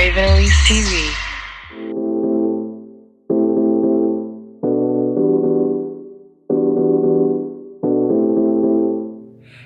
Raven Elise TV.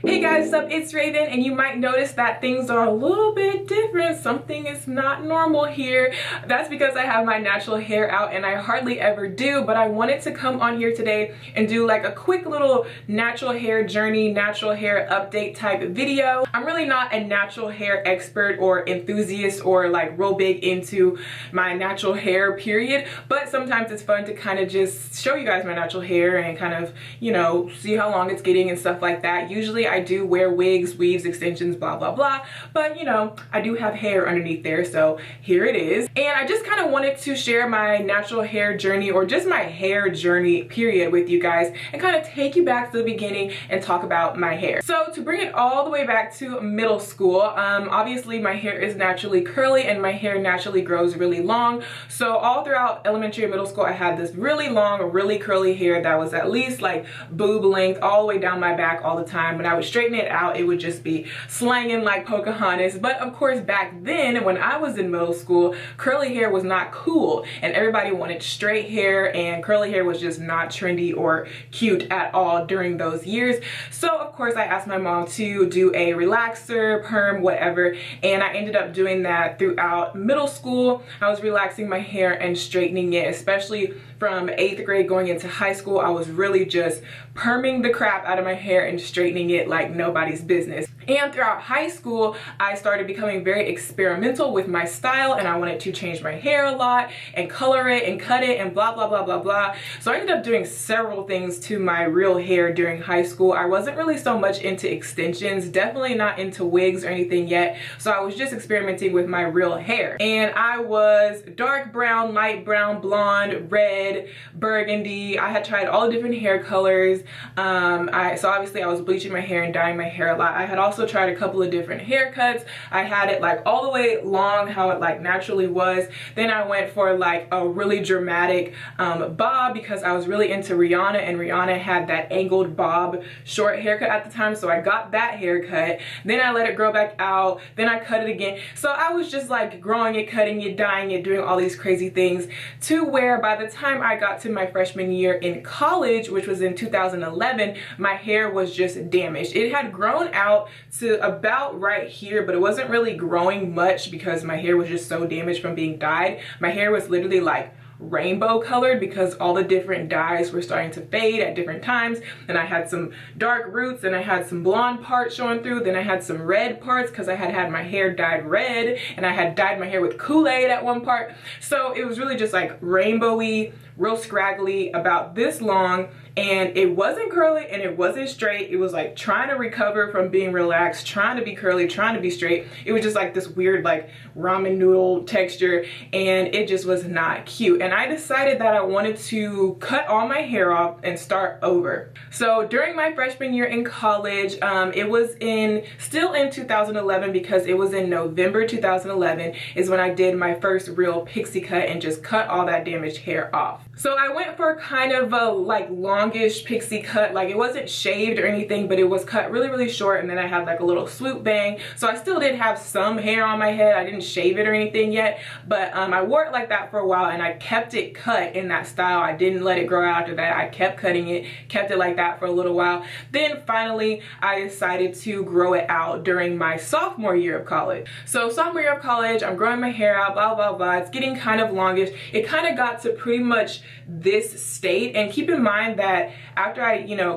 Hey guys, what's up? It's Raven, and you might notice that things are a little bit different. Something is not normal here. That's because I have my natural hair out, and I hardly ever do, but I wanted to come on here today and do like a quick little natural hair journey, natural hair update type video. I'm really not a natural hair expert or enthusiast or like real big into my natural hair period, but sometimes it's fun to kind of just show you guys my natural hair and kind of, you know, see how long it's getting and stuff like that. Usually I do wear wigs, weaves, extensions, blah, blah, blah. But, you know, I do have hair underneath there, so here it is. And I just kind of wanted to share my natural hair journey, or just my hair journey period, with you guys and kind of take you back to the beginning and talk about my hair. So to bring it all the way back to middle school, obviously my hair is naturally curly and my hair naturally grows really long. So all throughout elementary and middle school, I had this really long, really curly hair that was at least like boob length all the way down my back all the time. When I would straighten it out, it would just be slanging like Pocahontas. But of course, back then when I was in middle school, curly hair was not cool and everybody wanted straight hair, and curly hair was just not trendy or cute at all during those years. So of course, I asked my mom to do a relaxer, perm, whatever, and I ended up doing that throughout middle school. I was relaxing my hair and straightening it, especially from 8th grade going into high school. I was really just perming the crap out of my hair and straightening it like nobody's business. And throughout high school, I started becoming very experimental with my style, and I wanted to change my hair a lot and color it and cut it and blah, blah, blah, blah, blah. So I ended up doing several things to my real hair during high school. I wasn't really so much into extensions, definitely not into wigs or anything yet. So I was just experimenting with my real hair. And I was dark brown, light brown, blonde, red, burgundy. I had tried all different hair colors. So obviously I was bleaching my hair and dyeing my hair a lot. I had also tried a couple of different haircuts. I had it like all the way long, how it like naturally was. Then I went for like a really dramatic bob, because I was really into Rihanna, and Rihanna had that angled bob short haircut at the time. So I got that haircut. Then I let it grow back out. Then I cut it again. So I was just like growing it, cutting it, dyeing it, doing all these crazy things, to where by the time I got to my freshman year in college, which was in 2011, my hair was just damaged. It had grown out to about right here, but it wasn't really growing much because my hair was just so damaged from being dyed. My hair was literally like rainbow colored because all the different dyes were starting to fade at different times. And I had some dark roots, and I had some blonde parts showing through, then I had some red parts because I had had my hair dyed red, and I had dyed my hair with Kool-Aid at one part. So it was really just like rainbowy, real scraggly, about this long, and it wasn't curly and it wasn't straight. It was like trying to recover from being relaxed, trying to be curly, trying to be straight. It was just like this weird like ramen noodle texture, and it just was not cute. And I decided that I wanted to cut all my hair off and start over. So during my freshman year in college, it was still in 2011, because it was in November 2011 is when I did my first real pixie cut and just cut all that damaged hair off. So I went for kind of a like longish pixie cut. Like it wasn't shaved or anything, but it was cut really, really short, and then I had like a little swoop bang. So I still did have some hair on my head. I didn't shave it or anything yet, but I wore it like that for a while, and I kept it cut in that style. I didn't let it grow out after that. I kept cutting it, kept it like that for a little while. Then finally I decided to grow it out during my sophomore year of college. So sophomore year of college, I'm growing my hair out, blah, blah, blah. It's getting kind of longish. It kind of got to pretty much this state. And keep in mind that after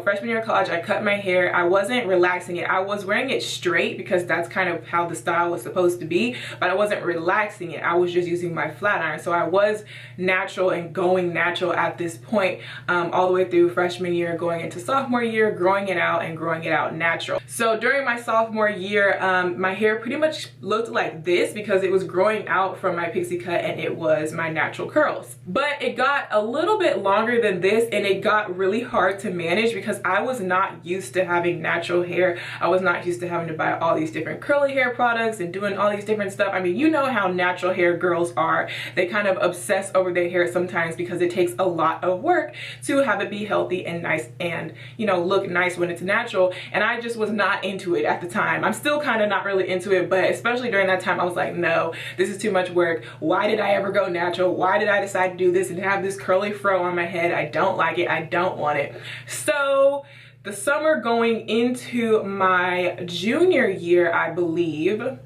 freshman year of college, I cut my hair. I wasn't relaxing it. I was wearing it straight because that's kind of how the style was supposed to be, but I wasn't relaxing it. I was just using my flat iron. So I was natural and going natural at this point, all the way through freshman year, going into sophomore year, growing it out and growing it out natural. So during my sophomore year, my hair pretty much looked like this because it was growing out from my pixie cut and it was my natural curls. But it got a little bit longer than this, and it got really really hard to manage because I was not used to having natural hair. I was not used to having to buy all these different curly hair products and doing all these different stuff. I mean, you know how natural hair girls are. They kind of obsess over their hair sometimes because it takes a lot of work to have it be healthy and nice and, you know, look nice when it's natural. And I just was not into it at the time. I'm still kind of not really into it, but especially during that time, I was like, no, this is too much work. Why did I ever go natural? Why did I decide to do this and have this curly fro on my head? I don't like it. I don't want it. So the summer going into my junior year, I believe,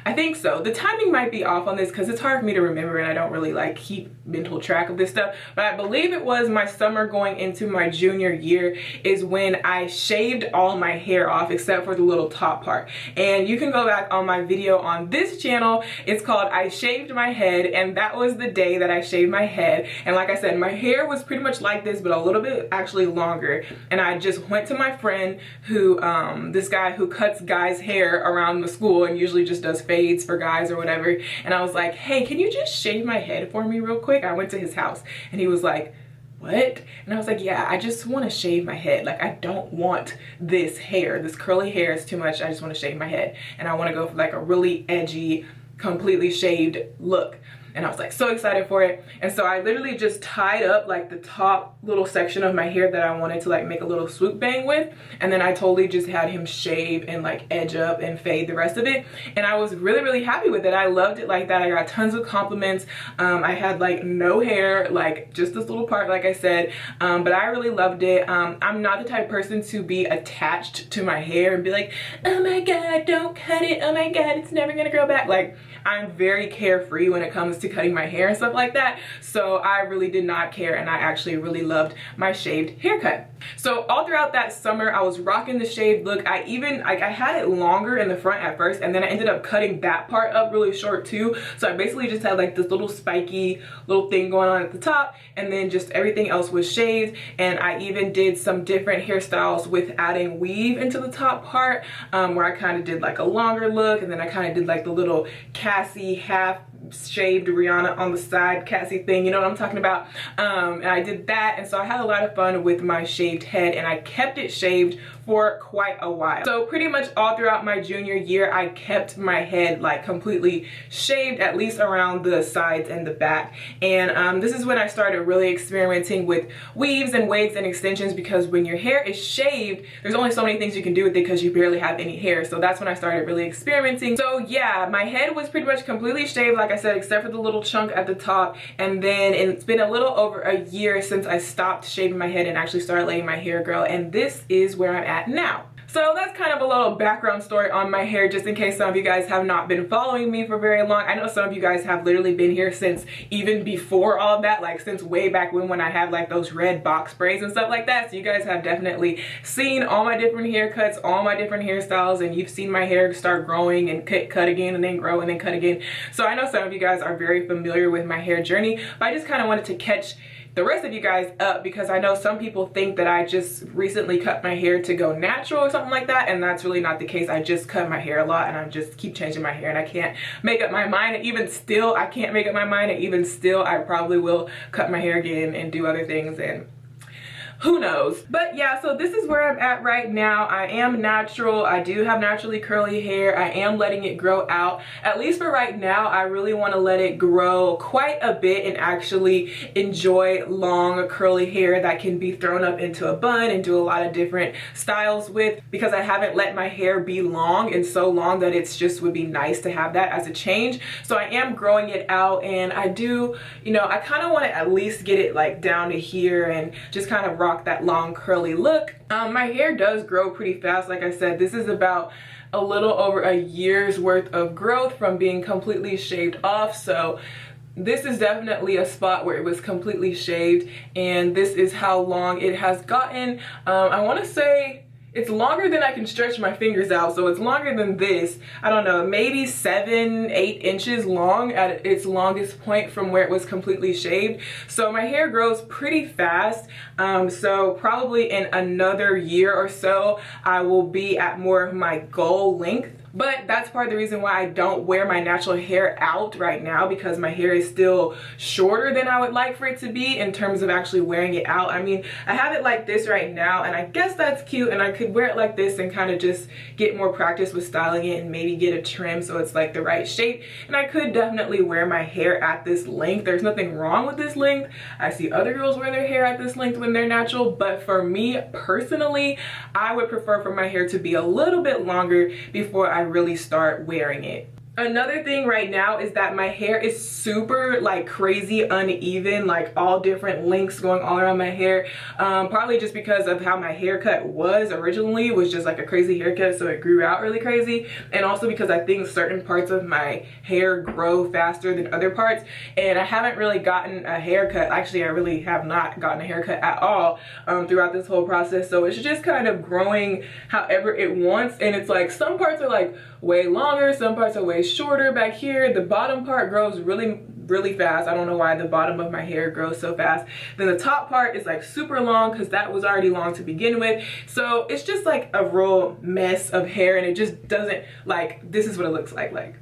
I think so. The timing might be off on this because it's hard for me to remember and I don't really like keep mental track of this stuff, but I believe it was my summer going into my junior year is when I shaved all my hair off except for the little top part. And you can go back on my video on this channel. It's called I Shaved My Head, and that was the day that I shaved my head. And like I said, my hair was pretty much like this but a little bit actually longer, and I just went to my friend who this guy who cuts guys hair around the school and usually just does fades for guys or whatever, and I was like, hey, can you just shave my head for me real quick? I went to his house and he was like, what? And I was like, yeah, I just want to shave my head. Like, I don't want this hair, this curly hair is too much. I just want to shave my head and I want to go for like a really edgy, completely shaved look. And I was like so excited for it. And so I literally just tied up like the top little section of my hair that I wanted to like make a little swoop bang with. And then I totally just had him shave and like edge up and fade the rest of it. And I was really, really happy with it. I loved it like that. I got tons of compliments. I had like no hair, like just this little part, like I said, but I really loved it. I'm not the type of person to be attached to my hair and be like, oh my God, don't cut it. Oh my God, it's never gonna grow back. Like, I'm very carefree when it comes to cutting my hair and stuff like that. So I really did not care, and I actually really loved my shaved haircut. So all throughout that summer, I was rocking the shaved look. I had it longer in the front at first, and then I ended up cutting that part up really short too. So I basically just had like this little spiky little thing going on at the top, and then just everything else was shaved. And I even did some different hairstyles with adding weave into the top part, where I kind of did like a longer look, and then I kind of did like the little Cassie half shaved Rihanna on the side Cassie thing, you know what I'm talking about. And I did that, and so I had a lot of fun with my shaved head, and I kept it shaved for quite a while. So pretty much all throughout my junior year, I kept my head like completely shaved, at least around the sides and the back. And this is when I started really experimenting with weaves and wigs and extensions, because when your hair is shaved, there's only so many things you can do with it because you barely have any hair. So that's when I started really experimenting. So yeah, my head was pretty much completely shaved, like I said, except for the little chunk at the top. And then it's been a little over a year since I stopped shaving my head and actually started letting my hair grow, and this is where I'm at now. So that's kind of a little background story on my hair, just in case some of you guys have not been following me for very long. I know some of you guys have literally been here since even before all of that, like since way back when I had like those red box braids and stuff like that. So you guys have definitely seen all my different haircuts, all my different hairstyles, and you've seen my hair start growing and cut again and then grow and then cut again. So I know some of you guys are very familiar with my hair journey, but I just kind of wanted to catch the rest of you guys up, because I know some people think that I just recently cut my hair to go natural or something like that, and that's really not the case. I just cut my hair a lot, and I just keep changing my hair, and I can't make up my mind. And even still, I can't make up my mind, and even still, I probably will cut my hair again and do other things, and who knows. But yeah, so this is where I'm at right now. I am natural. I do have naturally curly hair. I am letting it grow out. At least for right now, I really want to let it grow quite a bit and actually enjoy long curly hair that can be thrown up into a bun and do a lot of different styles with, because I haven't let my hair be long and so long that it's just would be nice to have that as a change. So I am growing it out, and I do, you know, I kind of want to at least get it like down to here and just kind of rock that long curly look. My hair does grow pretty fast. Like I said, this is about a little over a year's worth of growth from being completely shaved off. So this is definitely a spot where it was completely shaved, and this is how long it has gotten. I want to say it's longer than I can stretch my fingers out, so it's longer than this. I don't know, maybe 7-8 inches long at its longest point from where it was completely shaved. So my hair grows pretty fast. So probably in another year or so, I will be at more of my goal length But that's part of the reason why I don't wear my natural hair out right now, because my hair is still shorter than I would like for it to be in terms of actually wearing it out. I mean, I have it like this right now, and I guess that's cute, and I could wear it like this and kind of just get more practice with styling it and maybe get a trim so it's like the right shape. And I could definitely wear my hair at this length. There's nothing wrong with this length. I see other girls wear their hair at this length when they're natural, but for me personally, I would prefer for my hair to be a little bit longer before I really start wearing it. Another thing right now is that my hair is super like crazy uneven, like all different lengths going all around my hair. Probably just because of how my haircut was originally, was just like a crazy haircut, so it grew out really crazy. And also because I think certain parts of my hair grow faster than other parts, and I haven't really gotten a haircut. Actually, I really have not gotten a haircut at all throughout this whole process. So it's just kind of growing however it wants, and it's like some parts are like way longer, some parts are way shorter. Back here, the bottom part grows really fast. I don't know why the bottom of my hair grows so fast. Then the top part is like super long because that was already long to begin with. So it's just like a real mess of hair, and it just doesn't, like, this is what it looks like.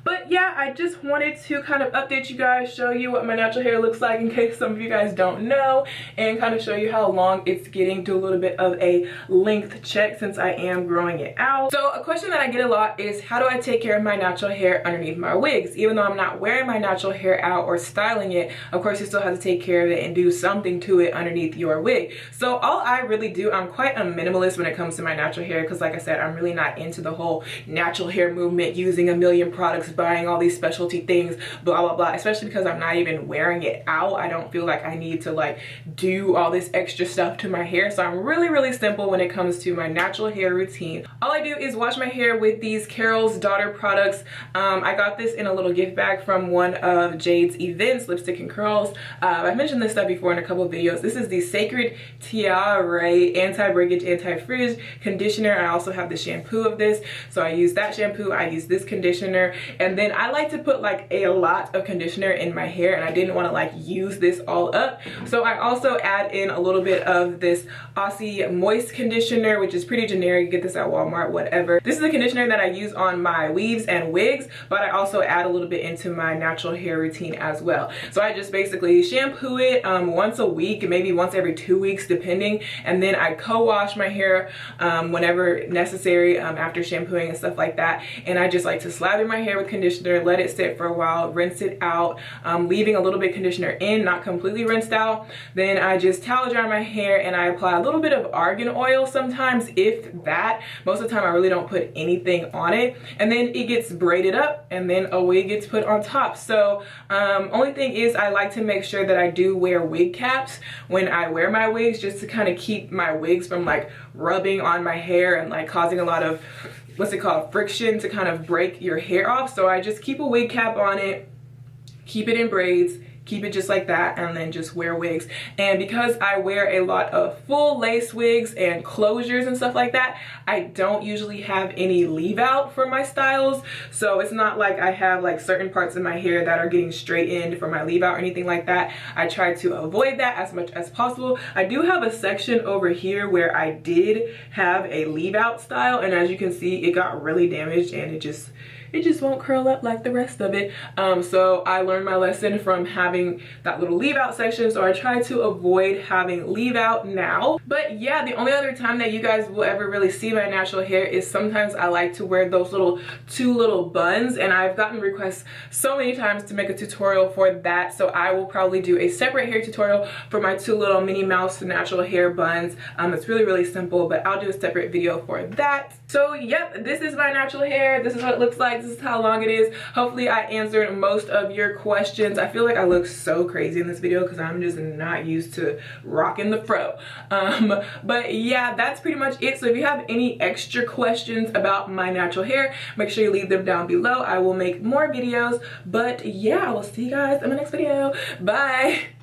But yeah, I just wanted to kind of update you guys, show you what my natural hair looks like in case some of you guys don't know, and kind of show you how long it's getting, do a little bit of a length check since I am growing it out. So a question that I get a lot is, how do I take care of my natural hair underneath my wigs? Even though I'm not wearing my natural hair out or styling it, of course you still have to take care of it and do something to it underneath your wig. So all I really do, I'm quite a minimalist when it comes to my natural hair, because like I said, I'm really not into the whole natural hair movement, using a million products, buying all these specialty things, blah blah blah, especially because I'm not even wearing it out. I don't feel like I need to like do all this extra stuff to my hair. So I'm really simple when it comes to my natural hair routine. All I do is wash my hair with these Carol's Daughter products. I got this in a little gift bag from one of Jade's events, Lipstick and Curls. I've mentioned this stuff before in a couple of videos. This is the Sacred Tiare anti-breakage, anti-frizz conditioner. I also have the shampoo of this, so I use that shampoo, I use this conditioner, and then I like to put like a lot of conditioner in my hair, and I didn't want to like use this all up, so I also add in a little bit of this Aussie Moist conditioner, which is pretty generic. You get this at Walmart, whatever. This is a conditioner that I use on my weaves and wigs, but I also add a little bit into my natural hair routine as well. So I just basically shampoo it once a week, maybe once every 2 weeks depending, and then I co-wash my hair whenever necessary after shampooing and stuff like that. And I just like to slather my hair with conditioner, let it sit for a while, rinse it out, leaving a little bit of conditioner in, not completely rinsed out. Then I just towel dry my hair, and I apply a little bit of argan oil sometimes, if that. Most of the time I really don't put anything on it, and then it gets braided up, and then a wig gets put on top. So only thing is, I like to make sure that I do wear wig caps when I wear my wigs, just to kind of keep my wigs from like rubbing on my hair and like causing a lot of, what's it called, friction to kind of break your hair off. So I just keep a wig cap on it, keep it in braids, keep it just like that, and then just wear wigs. And because I wear a lot of full lace wigs and closures and stuff like that, I don't usually have any leave out for my styles. So it's not like I have like certain parts of my hair that are getting straightened for my leave out or anything like that. I try to avoid that as much as possible. I do have a section over here where I did have a leave out style, and as you can see, it got really damaged, and it just won't curl up like the rest of it. So I learned my lesson from having that little leave out section, so I try to avoid having leave out now. But yeah, the only other time that you guys will ever really see my natural hair is sometimes I like to wear those two little buns, and I've gotten requests so many times to make a tutorial for that, so I will probably do a separate hair tutorial for my two little Minnie Mouse natural hair buns. It's really simple, but I'll do a separate video for that. So yep, this is my natural hair. This is what it looks like. This is how long it is. Hopefully I answered most of your questions. I feel like I look so crazy in this video because I'm just not used to rocking the fro. But yeah, that's pretty much it. So if you have any extra questions about my natural hair, make sure you leave them down below. I will make more videos. But yeah, I will see you guys in my next video. Bye.